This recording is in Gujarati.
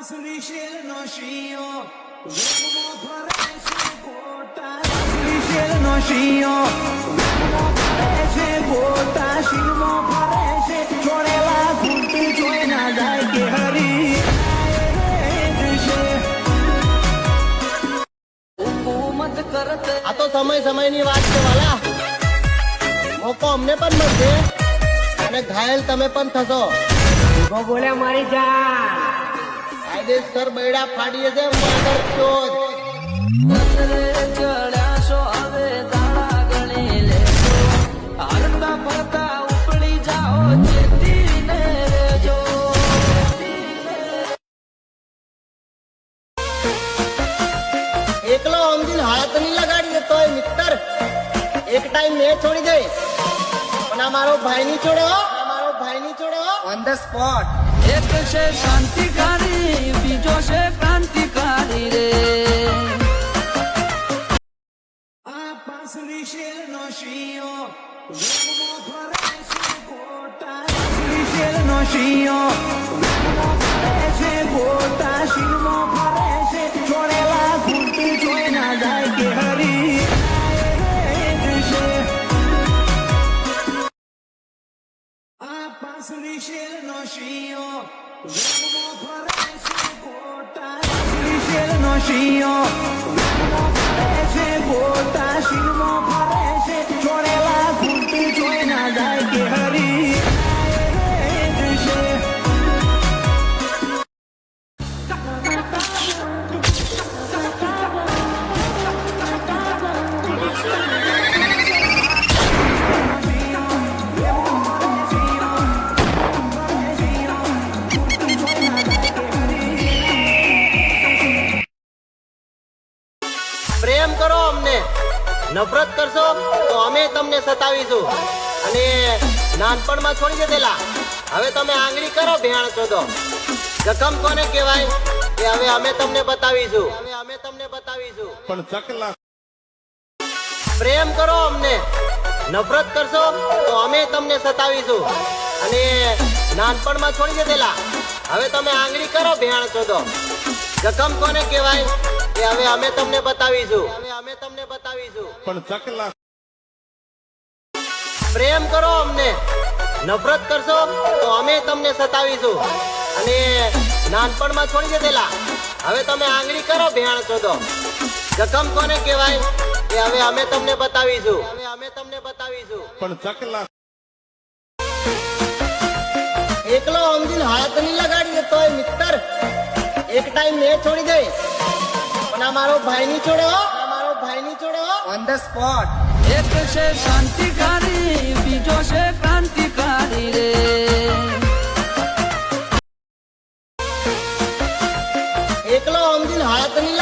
પાસલી શેરનો શિયો વેગમાં ફરે છે ગોટા પાસલી શેરનો શિયો વેગમાં ફરે છે ગોટા શિવમાં ફરે છે છોડેલા ઘૂંટ જોઈ ના જાય કે હરી હુકુમત કરતે આ તો સમયની વાત છે વાલા. મોકો અમને પણ મળશે અને ઘાયલ તમે પણ થશો. બોલ્યા મારી જાન કાયદેસર બૈડા ફાડીએ છે માદર ચોર. ચડ્યાશો હવે દાડા ગણી લેજો હાલતા ફરતા ઉપડી જાઓ ચેતીને રેજો એકલો સમજીને હાથ નહીં લગાડી તોય મિત્ર એક ટાઈમ મેં છોડી દે પણ આ મારો ભાઈ નહીં છોડે હો. મારો ભાઈ નહીં છોડે હો. On the spot. એક છે શાંતિકારી બીજો છે ક્રાંતિકારી રે આ પાસલી શેરનો શિયો વેગમાં ફરે છે ગોટા પાસલી શેરનો શિયો વેગમાં ફરે છે ગોટા શિવમાં ફરે છે છોડેલા ઘૂંટ જોઈ ના જાય કે હરી આ પાસલી શેરનો શિયો વેગમાં ફરે છે ગોટા પાસલી શેરનો શિયો વેગમાં ફરે છે ગોટા શિવમાં ફરે છે છોડેલા ઘૂંટ જોઈ ના જાય કે હરી પ્રેમ કરો અમને, નફરત કરશો તો અમે તમને સતાવીશું. અને નાનપણમાં છોડી દીધેલા હવે તમે આંગળી કરો ભેણ શોધો. જખમ કોને કહેવાય એ હવે અમે તમને બતાવીશું. પણ ચકલા પ્રેમ કરો અમને, નફરત કરશો તો અમે તમને સતાવીશું. અને નાનપણમાં છોડી દીધેલા હવે તમે આંગળી કરો ભેણ શોધો. જખમ કોને કહેવાય એ હવે અમે તમને બતાવીશું. પણ ચકલા પ્રેમ કરો અમને, નફરત કરશો તો અમે તમને સતાવીશું. અને નાનપણમાં છોડી દીધેલા હવે તમે આંગળી કરો ભેણ શોધો. જખમ કોને કહેવાય એ હવે અમે તમને બતાવીશું. પણ ચકલા એકલો સમજીને હાથ નહીં લગાડીએ તોય મિત્ર એક ટાઈમ મેં છોડી દે પણ આ મારો ભાઈ નહીં છોડે હો. On the spot. એક છે શાંતિકારી બીજો છે ક્રાંતિકારી રે એકલો સમજીને હાથ નહીં